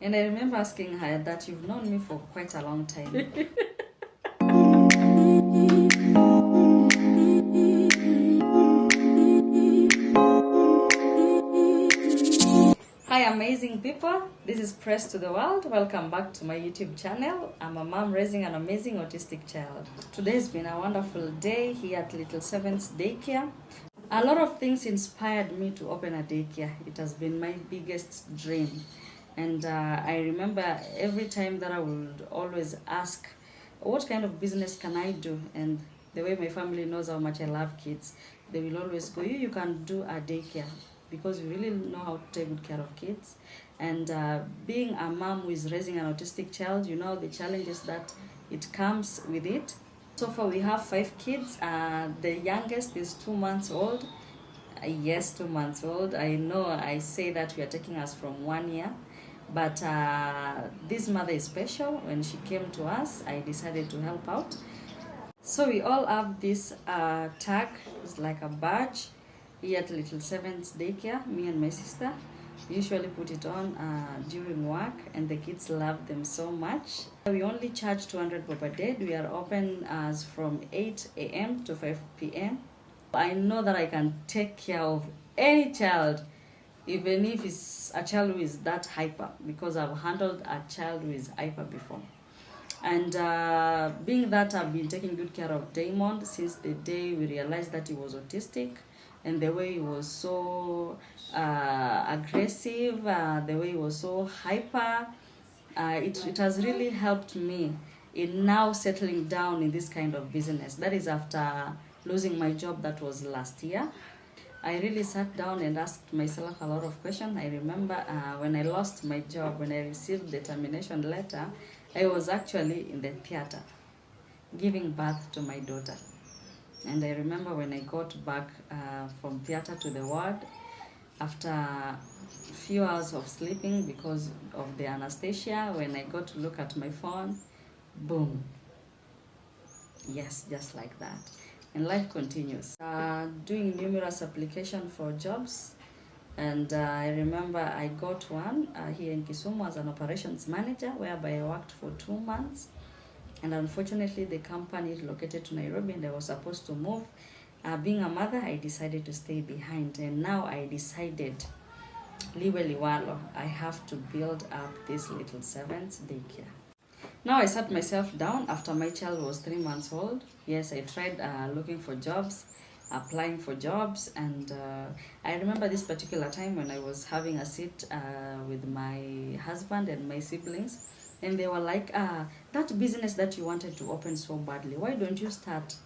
And I remember asking her that you've known me for quite a long time. Hi amazing people, this is Press to the World. Welcome back to my YouTube channel. I'm a mom raising an amazing autistic child. Today's been a wonderful day here at Little Sevens Daycare. A lot of things inspired me to open a daycare. It has been my biggest dream. And I remember every time that I would always ask, what kind of business can I do? And the way my family knows how much I love kids, they will always go, you can do a daycare because you really know how to take good care of kids. And being a mom who is raising an autistic child, you know the challenges that it comes with it. So far we have 5 kids. The youngest is 2 months old. Yes, 2 months old. I know I say that we are taking us from 1 year. But this mother is special. When she came to us, I decided to help out. So we all have this tag. It's like a badge here at Little Sevens Daycare. Me and my sister usually put it on during work, and the kids love them so much. We only charge 200 per day. We are open as from 8 a.m. to 5 p.m. I know that I can take care of any child, even if it's a child who is that hyper, because I've handled a child who is hyper before. And being that I've been taking good care of Damon since the day we realized that he was autistic, and the way he was so aggressive, the way he was so hyper, it has really helped me in now settling down in this kind of business. That is after losing my job that was last year. I really sat down and asked myself a lot of questions. I remember when I lost my job, when I received the termination letter, I was actually in the theater giving birth to my daughter. And I remember when I got back from theater to the ward, after a few hours of sleeping because of the anesthesia, when I got to look at my phone, boom. Yes, just like that. And life continues. Doing numerous applications for jobs. And I remember I got one here in Kisumu as an operations manager, whereby I worked for 2 months. And unfortunately, the company relocated to Nairobi and I was supposed to move. Being a mother, I decided to stay behind. And now I decided, liwe liwalo, I have to build up this Little Sevens daycare. Now I sat myself down after my child was 3 months old. Yes, I tried looking for jobs, applying for jobs, and I remember this particular time when I was having a sit with my husband and my siblings, and they were like, that business that you wanted to open so badly, why don't you start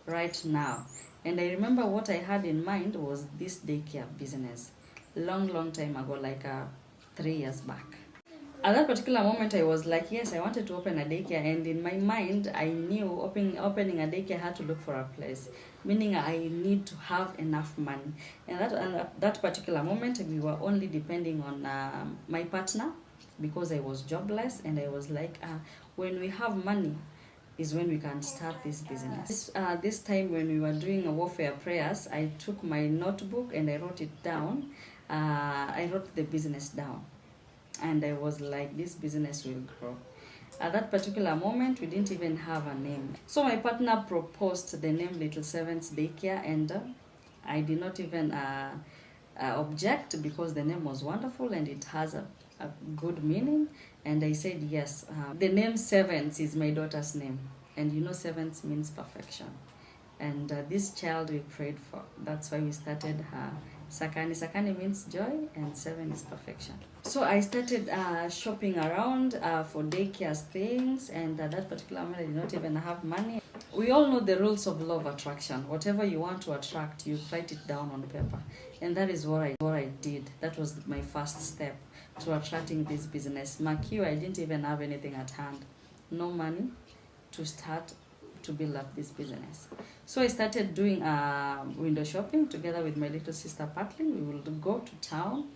right now? And I remember what I had in mind was this daycare business, long time ago, like 3 years back. At that particular moment, I was like, yes, I wanted to open a daycare, and in my mind, I knew opening a daycare, I had to look for a place, meaning I need to have enough money. And at that particular moment, we were only depending on my partner because I was jobless, and I was like, when we have money, is when we can start this business. This time when we were doing a warfare prayers, I took my notebook and I wrote it down. I wrote the business down. And I was like, this business will grow. At that particular moment, we didn't even have a name. So my partner proposed the name Little Sevens Daycare, and I did not even object because the name was wonderful and it has a good meaning. And I said yes. The name Sevens is my daughter's name, and you know Sevens means perfection. And this child we prayed for. That's why we started her Sakani. Sakani means joy, and 7 is perfection. So I started shopping around for daycare things, and at that particular moment I did not even have money. We all know the rules of law of attraction. Whatever you want to attract, you write it down on paper. And that is what I did. That was my first step to attracting this business. Mark you, I didn't even have anything at hand. No money to start to build up this business. So I started doing window shopping together with my little sister Patlin. We will go to town,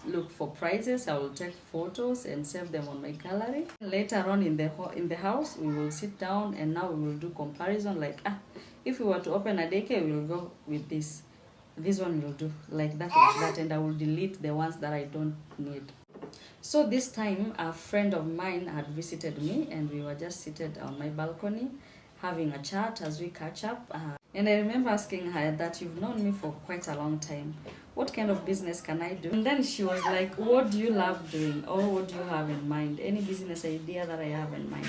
look for prices. I will take photos and save them on my gallery. Later on in the house, we will sit down and now we will do comparison. Like, if we were to open a daycare, we will go with this. This one will do like that, and I will delete the ones that I don't need. So this time, a friend of mine had visited me, and we were just seated on my balcony having a chat as we catch up. And I remember asking her that you've known me for quite a long time. What kind of business can I do? And then she was like, what do you love doing? Or what do you have in mind? Any business idea that I have in mind?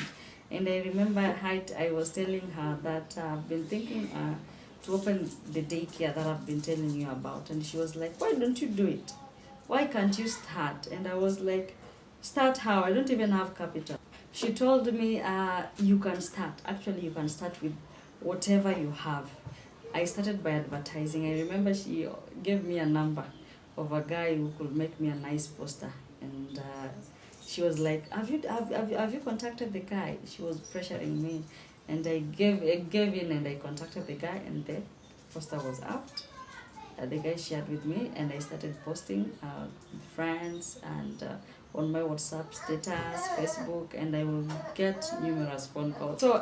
And I remember I was telling her that I've been thinking to open the daycare that I've been telling you about. And she was like, why don't you do it? Why can't you start? And I was like, start how? I don't even have capital. She told me, you can start. Actually, you can start with whatever you have. I started by advertising. I remember she gave me a number of a guy who could make me a nice poster. And she was like, have you contacted the guy? She was pressuring me. And I gave in, and I contacted the guy, and the poster was out. The guy shared with me, and I started posting friends and on my WhatsApp status, Facebook, and I will get numerous phone calls. So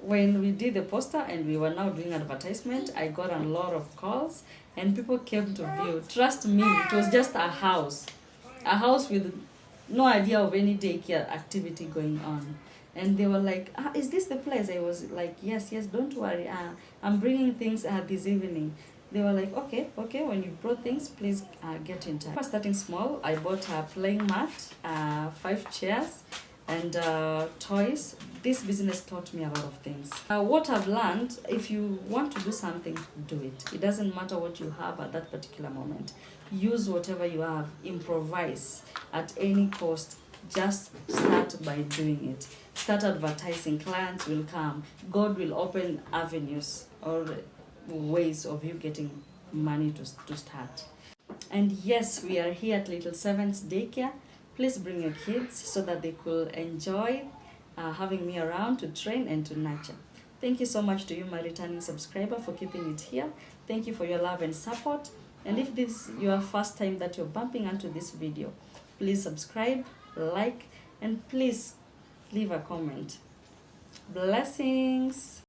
when we did the poster and we were now doing advertisement, I got a lot of calls, and people came to view. Trust me, it was just a house with no idea of any daycare activity going on. And they were like, is this the place? I was like, yes, don't worry. I'm bringing things this evening. They were like, okay, when you brought things, please get in touch. Starting small, I bought a playing mat, 5 chairs, and toys. This business taught me a lot of things. What I've learned, if you want to do something, do it. It doesn't matter what you have at that particular moment. Use whatever you have. Improvise at any cost. Just start by doing it. Start advertising. Clients will come. God will open avenues or ways of you getting money to start. And yes, we are here at Little Sevens Daycare. Please bring your kids so that they could enjoy having me around to train and to nurture. Thank you so much to you, my returning subscriber, for keeping it here. Thank you for your love and support. And if this is your first time that you're bumping onto this video, please subscribe, like, and please leave a comment. Blessings.